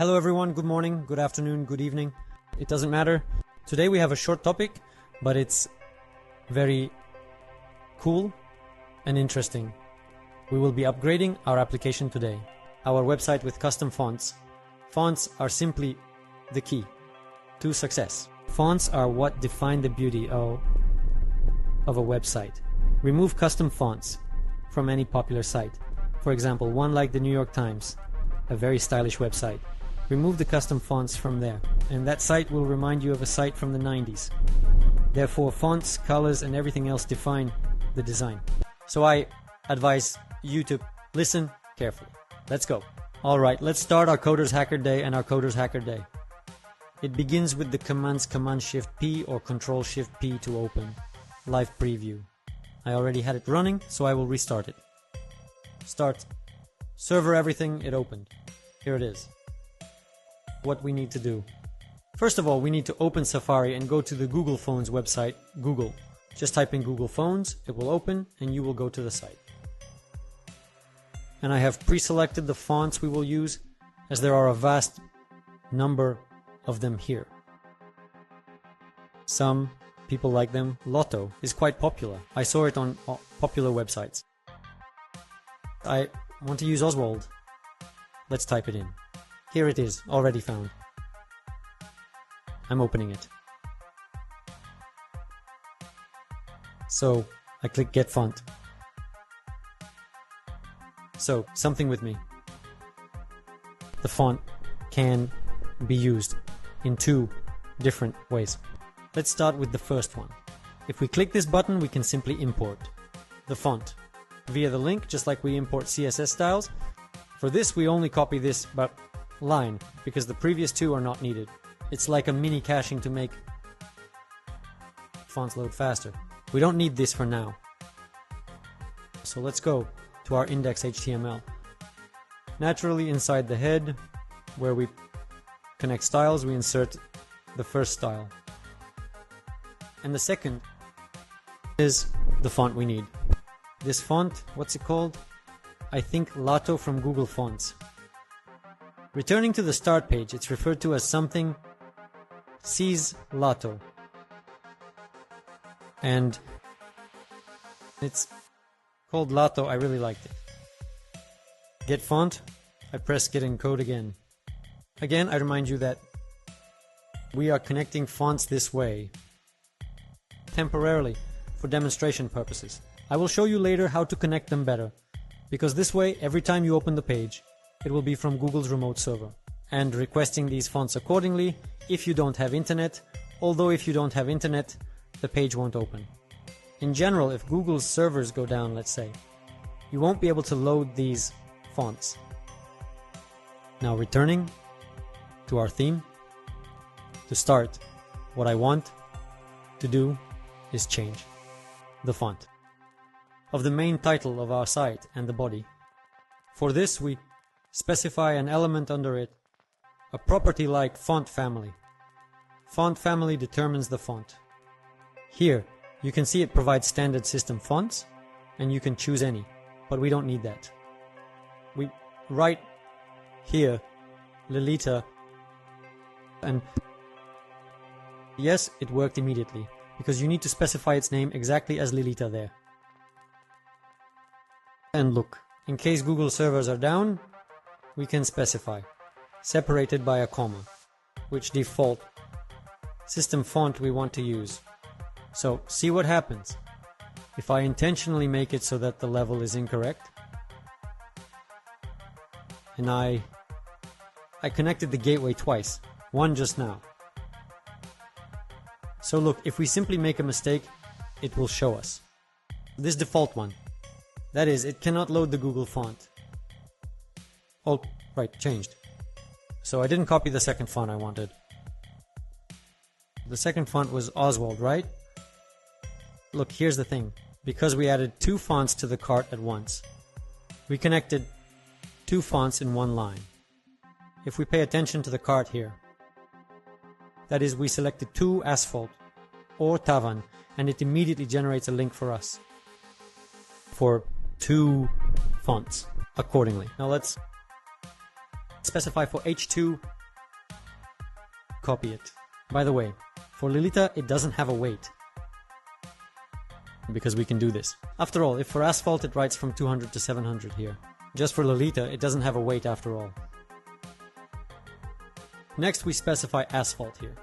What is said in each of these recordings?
Hello everyone, good morning, good afternoon, good evening. It doesn't matter. Today we have a short topic, but it's very cool and interesting. We will be upgrading our application today. Our website with custom fonts. Fonts are simply the key to success. Fonts are what define the beauty of a website. Remove custom fonts from any popular site. For example, one like the New York Times, a very stylish website. Remove the custom fonts from there, and that site will remind you of a site from the 90s. Therefore, fonts, colors, and everything else define the design. So I advise you to listen carefully. Let's go. Alright, let's start our Coders Hacker Day and our Coders Hacker Day. It begins with the commands Command-Shift-P or Control-Shift-P to open. Live preview. I already had it running, so I will restart it. Start. Server everything, it opened. Here it is. What we need to do. First of all, we need to open Safari and go to the Google Phones website, Google. Just type in Google Phones, it will open, and you will go to the site. And I have pre-selected the fonts we will use, as there are a vast number of them here. Some people like them. Lotto is quite popular. I saw it on popular websites. I want to use Oswald. Let's type it in. Here it is, already found. I'm opening it. So, I click Get Font. So, something with me. The font can be used in two different ways. Let's start with the first one. If we click this button, we can simply import the font via the link, just like we import CSS styles. For this, we only copy this line, because the previous two are not needed. It's like a mini caching to make fonts load faster. We don't need this for now. So let's go to our index.html. Naturally, inside the head, where we connect styles, we insert the first style. And the second is the font we need. This font, what's it called? I think Lato from Google Fonts. Returning to the start page, it's referred to as something sees Lato. And it's called Lato. I really liked it. Get font. I press get encode again. Again, I remind you that we are connecting fonts this way temporarily for demonstration purposes. I will show you later how to connect them better, because this way, every time you open the page, it will be from Google's remote server, and requesting these fonts accordingly if you don't have internet, although if you don't have internet, the page won't open. In general, if Google's servers go down, let's say, you won't be able to load these fonts. Now returning to our theme, to start, what I want to do is change the font of the main title of our site and the body. For this, we specify an element under it, a property like font family. Font family determines the font. Here, you can see it provides standard system fonts, and you can choose any, but we don't need that. We write here, Lilita, and yes, it worked immediately, because you need to specify its name exactly as Lilita there. And look, in case Google servers are down, we can specify, separated by a comma, which default system font we want to use. So, see what happens if I intentionally make it so that the level is incorrect. And I connected the gateway twice, one just now. So look, if we simply make a mistake, it will show us. This default one. That is, it cannot load the Google font. Oh, right, changed. So I didn't copy the second font I wanted. The second font was Oswald, right? Look, here's the thing. Because we added two fonts to the cart at once, we connected two fonts in one line. If we pay attention to the cart here, that is, we selected two asphalt or tavan, and it immediately generates a link for us for two fonts accordingly. Now let's Specify for H2, copy it. By the way, for Lolita it doesn't have a weight, because we can do this. After all, if for asphalt it writes from 200 to 700 here. Just for Lolita it doesn't have a weight after all. Next we specify asphalt here.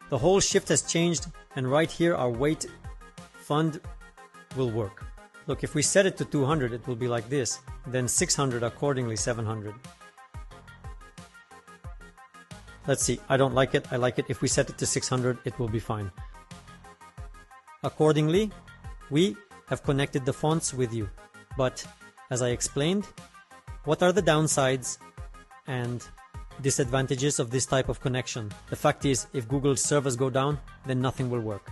The whole shift has changed, and right here our weight fund will work. Look, if we set it to 200 it will be like this, then 600 accordingly 700. Let's see, I don't like it, I like it. If we set it to 600 it will be fine. Accordingly, we have connected the fonts with you. But, as I explained, what are the downsides and disadvantages of this type of connection? The fact is, if Google's servers go down, then nothing will work.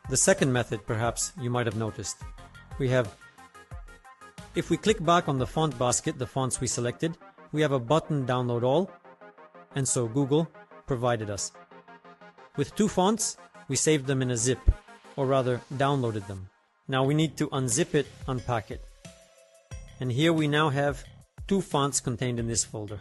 The second method, perhaps, you might have noticed. We have, if we click back on the font basket, the fonts we selected, we have a button download all, and so Google provided us. With two fonts, we saved them in a zip, or rather downloaded them. Now we need to unzip it, unpack it. And here we now have two fonts contained in this folder.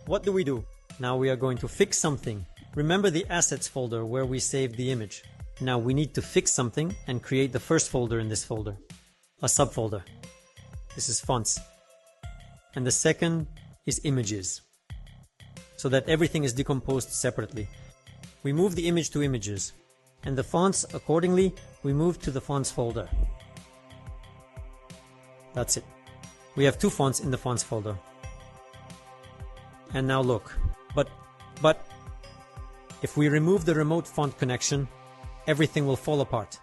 What do we do? Now we are going to fix something. Remember the assets folder where we saved the image. Now we need to fix something and create the first folder in this folder. A subfolder. This is fonts. And the second is images. So that everything is decomposed separately. We move the image to images. And the fonts, accordingly, we move to the fonts folder. That's it. We have two fonts in the fonts folder. And now look. But if we remove the remote font connection, everything will fall apart.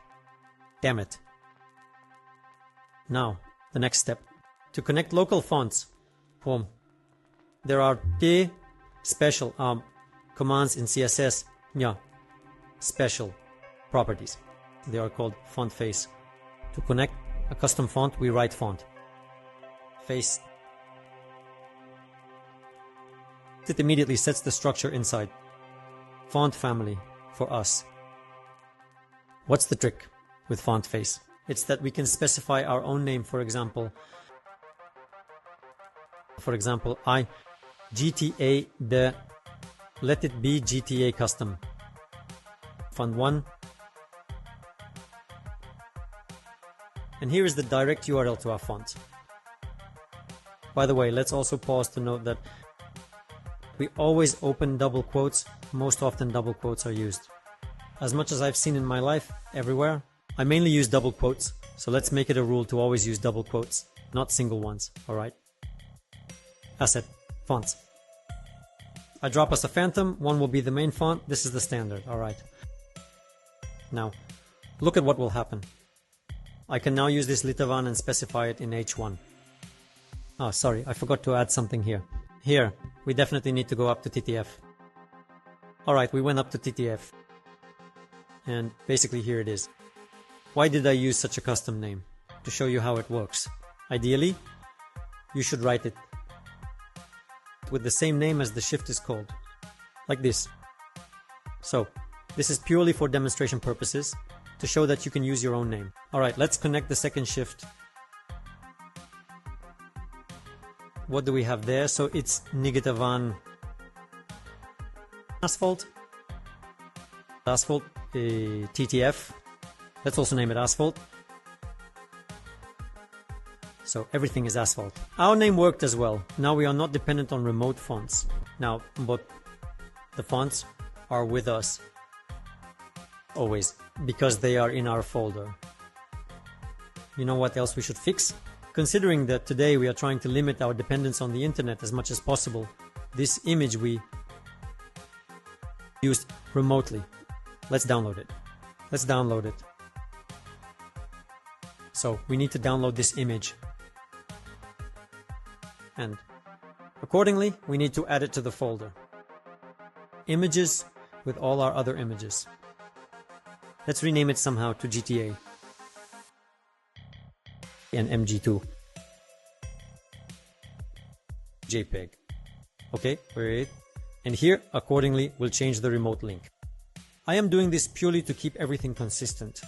Damn it. Now, the next step. To connect local fonts, there are special commands in CSS. Special properties. They are called font face. To connect a custom font, we write font face. It immediately sets the structure inside. Font family for us. What's the trick with font face? It's that we can specify our own name. For example, GTA de, let it be GTA custom. Font 1. And here is the direct URL to our font. By the way, let's also pause to note that we always open double quotes. Most often double quotes are used. As much as I've seen in my life, everywhere, I mainly use double quotes. So let's make it a rule to always use double quotes, not single ones, alright? Asset, fonts. I drop us a phantom, one will be the main font, this is the standard, alright. Now, look at what will happen. I can now use this Litavan and specify it in H1. Oh, sorry, I forgot to add something here. Here, we definitely need to go up to TTF. Alright, we went up to TTF. And basically here it is. Why did I use such a custom name? To show you how it works. Ideally, you should write it with the same name as the shift is called. Like this. So, this is purely for demonstration purposes, to show that you can use your own name. Alright, let's connect the second shift. What do we have there? So it's Nigitavan Asphalt. Asphalt TTF. Let's also name it Asphalt. So everything is Asphalt. Our name worked as well. Now we are not dependent on remote fonts. Now, but the fonts are with us. Always. Because they are in our folder. You know what else we should fix? Considering that today we are trying to limit our dependence on the internet as much as possible, this image we used remotely. Let's download it. Let's download it. So we need to download this image. And accordingly, we need to add it to the folder. Images with all our other images. Let's rename it somehow to GTA. And MG2. JPEG. Okay, wait. And here, accordingly, we'll change the remote link. I am doing this purely to keep everything consistent.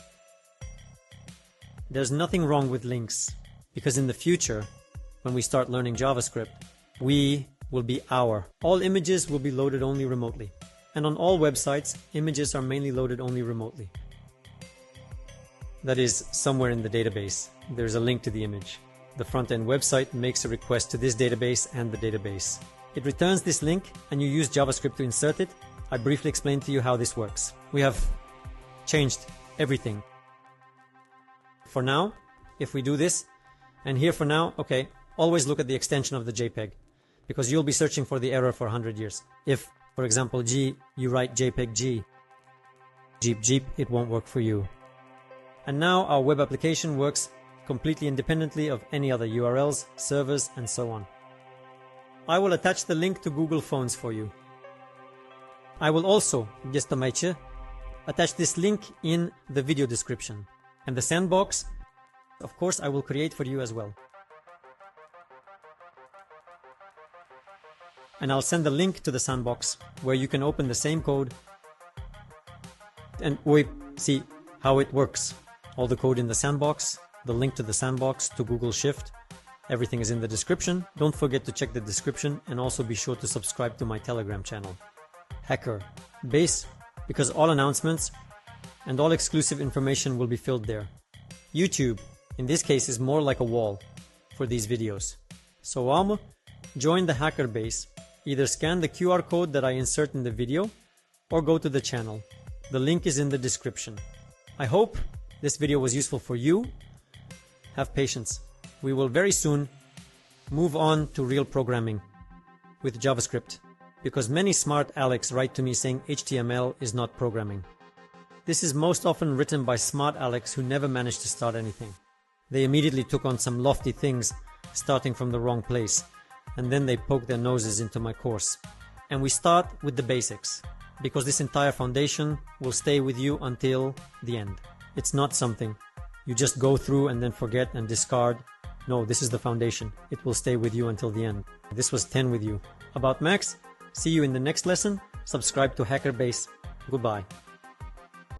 There's nothing wrong with links, because in the future, when we start learning JavaScript, we will be our. All images will be loaded only remotely. And on all websites, images are mainly loaded only remotely. That is, somewhere in the database, there's a link to the image. The front-end website makes a request to this database and the database. It returns this link and you use JavaScript to insert it. I briefly explained to you how this works. We have changed everything. For now, if we do this, and here for now, okay, always look at the extension of the JPEG, because you'll be searching for the error for 100 years. If, for example, G, you write JPEG G, Jeep Jeep, it won't work for you. And now our web application works completely independently of any other URLs, servers, and so on. I will attach the link to Google Phones for you. I will also, attach this link in the video description. And the sandbox, of course, I will create for you as well. And I'll send the link to the sandbox where you can open the same code and see how it works. All the code in the sandbox, the link to the sandbox, to Google Shift, everything is in the description. Don't forget to check the description and also be sure to subscribe to my Telegram channel. Hacker Base, because all announcements and all exclusive information will be filled there. YouTube, in this case, is more like a wall for these videos. So join the Hacker Base. Either scan the QR code that I insert in the video or go to the channel. The link is in the description. I hope this video was useful for you. Have patience. We will very soon move on to real programming with JavaScript, because many smart Alex write to me saying HTML is not programming. This is most often written by smart Alex who never managed to start anything. They immediately took on some lofty things, starting from the wrong place, and then they poke their noses into my course. And we start with the basics, because this entire foundation will stay with you until the end. It's not something you just go through and then forget and discard. No, this is the foundation. It will stay with you until the end. This was 10 with you. About Max, see you in the next lesson. Subscribe to Hacker Base. Goodbye.